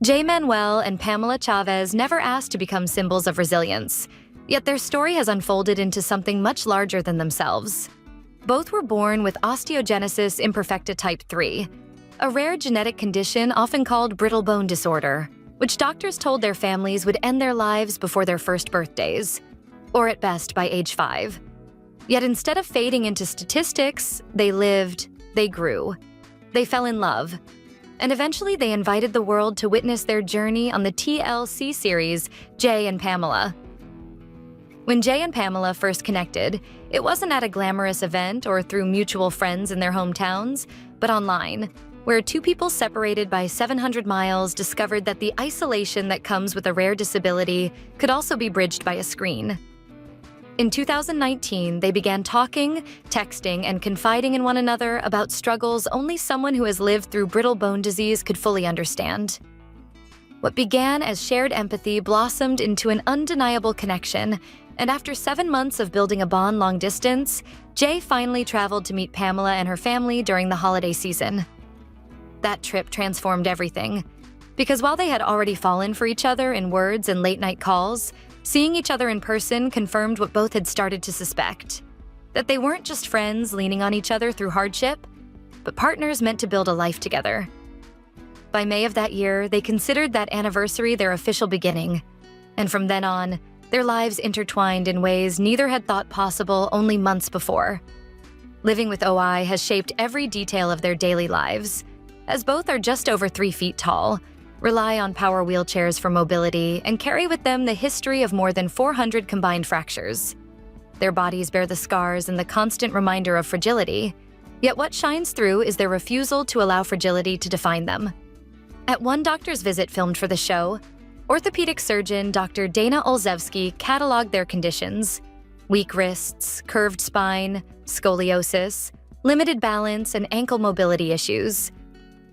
Manuel and Pamela Chavez never asked to become symbols of resilience, yet their story has unfolded into something much larger than themselves. Both were born with Osteogenesis Imperfecta Type 3, a rare genetic condition often called brittle bone disorder, which doctors told their families would end their lives before their first birthdays, or at best by age 5. Yet instead of fading into statistics, they lived, they grew, they fell in love, and eventually they invited the world to witness their journey on the TLC series Jay and Pamela. When Jay and Pamela first connected, it wasn't at a glamorous event or through mutual friends in their hometowns, but online, where two people separated by 700 miles discovered that the isolation that comes with a rare disability could also be bridged by a screen. In 2019, they began talking, texting, and confiding in one another about struggles only someone who has lived through brittle bone disease could fully understand. What began as shared empathy blossomed into an undeniable connection, and after 7 months of building a bond long distance, Jay finally traveled to meet Pamela and her family during the holiday season. That trip transformed everything, because while they had already fallen for each other in words and late-night calls, seeing each other in person confirmed what both had started to suspect, that they weren't just friends leaning on each other through hardship, but partners meant to build a life together. By May of that year, they considered that anniversary their official beginning, and from then on, their lives intertwined in ways neither had thought possible only months before. Living with OI has shaped every detail of their daily lives, as both are just over 3 feet tall, rely on power wheelchairs for mobility, and carry with them the history of more than 400 combined fractures. Their bodies bear the scars and the constant reminder of fragility, yet what shines through is their refusal to allow fragility to define them. At one doctor's visit filmed for the show, orthopedic surgeon Dr. Dana Olszewski cataloged their conditions: weak wrists, curved spine, scoliosis, limited balance, and ankle mobility issues,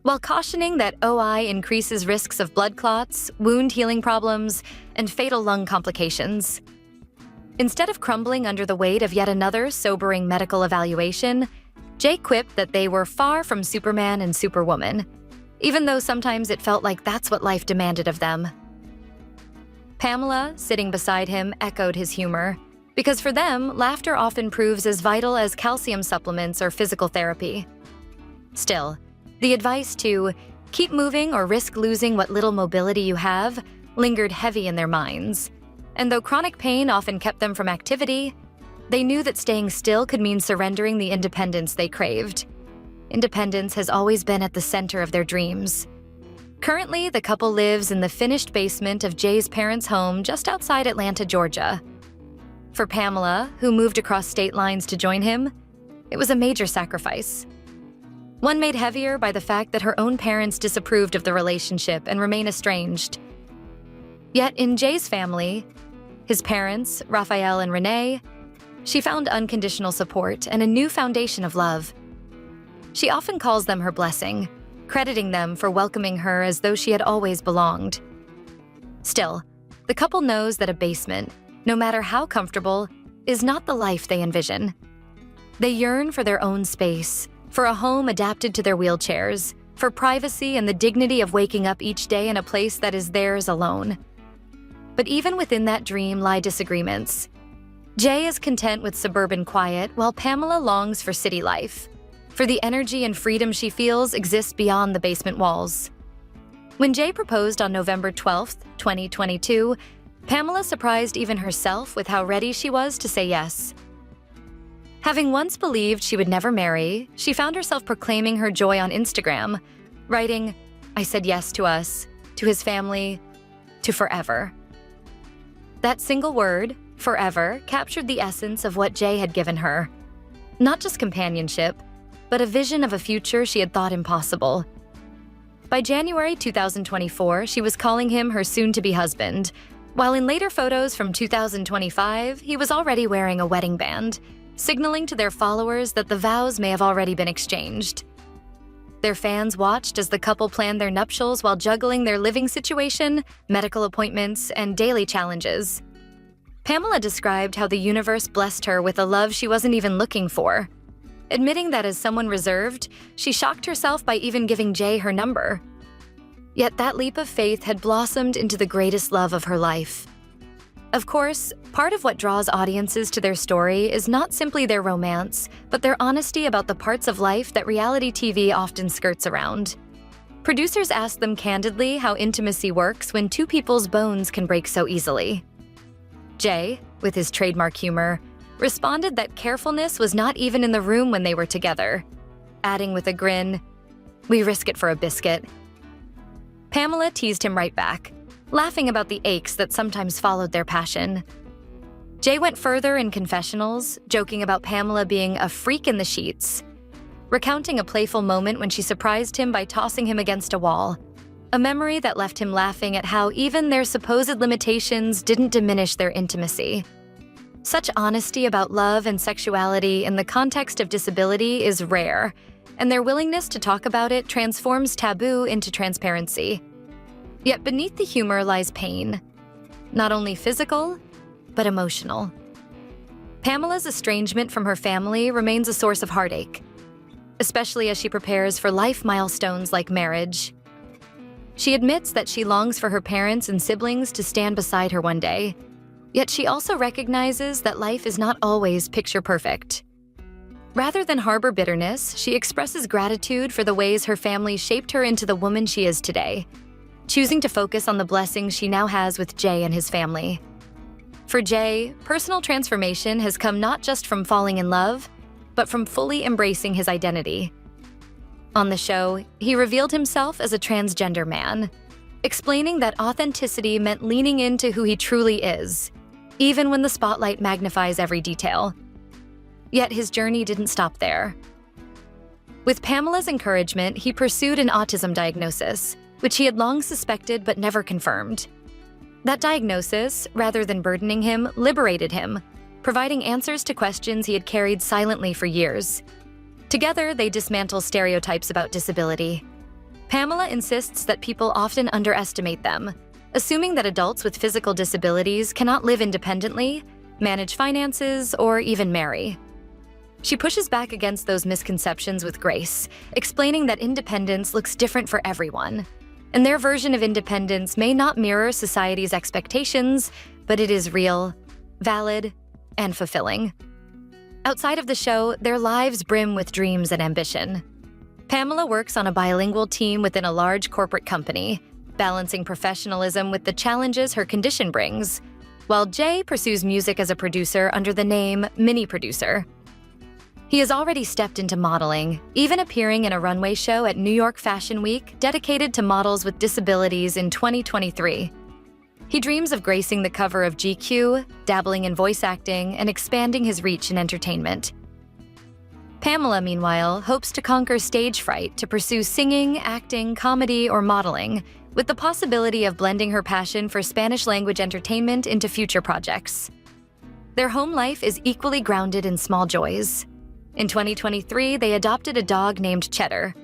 while cautioning that OI increases risks of blood clots, wound healing problems, and fatal lung complications. Instead of crumbling under the weight of yet another sobering medical evaluation, Jay quipped that they were far from Superman and Superwoman, even though sometimes it felt like that's what life demanded of them. Pamela, sitting beside him, echoed his humor, because for them, laughter often proves as vital as calcium supplements or physical therapy. Still, the advice to keep moving or risk losing what little mobility you have lingered heavy in their minds. And though chronic pain often kept them from activity, they knew that staying still could mean surrendering the independence they craved. Independence has always been at the center of their dreams. Currently, the couple lives in the finished basement of Jay's parents' home just outside Atlanta, Georgia. For Pamela, who moved across state lines to join him, it was a major sacrifice. One made heavier by the fact that her own parents disapproved of the relationship and remain estranged. Yet in Jay's family, his parents, Raphael and Renee, she found unconditional support and a new foundation of love. She often calls them her blessing, crediting them for welcoming her as though she had always belonged. Still, the couple knows that a basement, no matter how comfortable, is not the life they envision. They yearn for their own space, for a home adapted to their wheelchairs, for privacy and the dignity of waking up each day in a place that is theirs alone. But even within that dream lie disagreements. Jay is content with suburban quiet, while Pamela longs for city life, for the energy and freedom she feels exists beyond the basement walls. When Jay proposed on November 12, 2022, Pamela surprised even herself with how ready she was to say yes. Having once believed she would never marry, she found herself proclaiming her joy on Instagram, writing, "I said yes to us, to his family, to forever." That single word, forever, captured the essence of what Jay had given her. Not just companionship, but a vision of a future she had thought impossible. By January 2024, she was calling him her soon-to-be husband, while in later photos from 2025, he was already wearing a wedding band, signaling to their followers that the vows may have already been exchanged. Their fans watched as the couple planned their nuptials while juggling their living situation, medical appointments, and daily challenges. Pamela described how the universe blessed her with a love she wasn't even looking for. Admitting that as someone reserved, she shocked herself by even giving Jay her number. Yet that leap of faith had blossomed into the greatest love of her life. Of course, part of what draws audiences to their story is not simply their romance, but their honesty about the parts of life that reality TV often skirts around. Producers asked them candidly how intimacy works when two people's bones can break so easily. Jay, with his trademark humor, responded that carefulness was not even in the room when they were together, adding with a grin, "We risk it for a biscuit." Pamela teased him right back, laughing about the aches that sometimes followed their passion. Jay went further in confessionals, joking about Pamela being a freak in the sheets, recounting a playful moment when she surprised him by tossing him against a wall, a memory that left him laughing at how even their supposed limitations didn't diminish their intimacy. Such honesty about love and sexuality in the context of disability is rare, and their willingness to talk about it transforms taboo into transparency. Yet beneath the humor lies pain, not only physical, but emotional. Pamela's estrangement from her family remains a source of heartache, especially as she prepares for life milestones like marriage. She admits that she longs for her parents and siblings to stand beside her one day, yet she also recognizes that life is not always picture perfect. Rather than harbor bitterness, she expresses gratitude for the ways her family shaped her into the woman she is today, choosing to focus on the blessings she now has with Jay and his family. For Jay, personal transformation has come not just from falling in love, but from fully embracing his identity. On the show, he revealed himself as a transgender man, explaining that authenticity meant leaning into who he truly is, even when the spotlight magnifies every detail. Yet his journey didn't stop there. With Pamela's encouragement, he pursued an autism diagnosis, which he had long suspected but never confirmed. That diagnosis, rather than burdening him, liberated him, providing answers to questions he had carried silently for years. Together, they dismantle stereotypes about disability. Pamela insists that people often underestimate them, assuming that adults with physical disabilities cannot live independently, manage finances, or even marry. She pushes back against those misconceptions with grace, explaining that independence looks different for everyone, and their version of independence may not mirror society's expectations, but it is real, valid, and fulfilling. Outside of the show, their lives brim with dreams and ambition. Pamela works on a bilingual team within a large corporate company, balancing professionalism with the challenges her condition brings, while Jay pursues music as a producer under the name Mini Producer. He has already stepped into modeling, even appearing in a runway show at New York Fashion Week dedicated to models with disabilities in 2023. He dreams of gracing the cover of GQ, dabbling in voice acting, and expanding his reach in entertainment. Pamela, meanwhile, hopes to conquer stage fright to pursue singing, acting, comedy, or modeling, with the possibility of blending her passion for Spanish-language entertainment into future projects. Their home life is equally grounded in small joys. In 2023, they adopted a dog named Cheddar,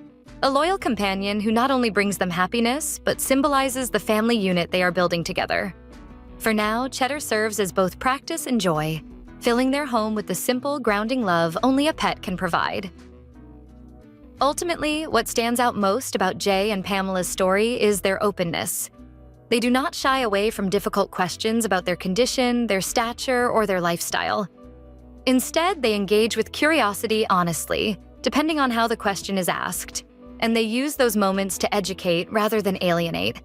a loyal companion who not only brings them happiness, but symbolizes the family unit they are building together. For now, Cheddar serves as both practice and joy, filling their home with the simple, grounding love only a pet can provide. Ultimately, what stands out most about Jay and Pamela's story is their openness. They do not shy away from difficult questions about their condition, their stature, or their lifestyle. Instead, they engage with curiosity honestly, depending on how the question is asked, and they use those moments to educate rather than alienate.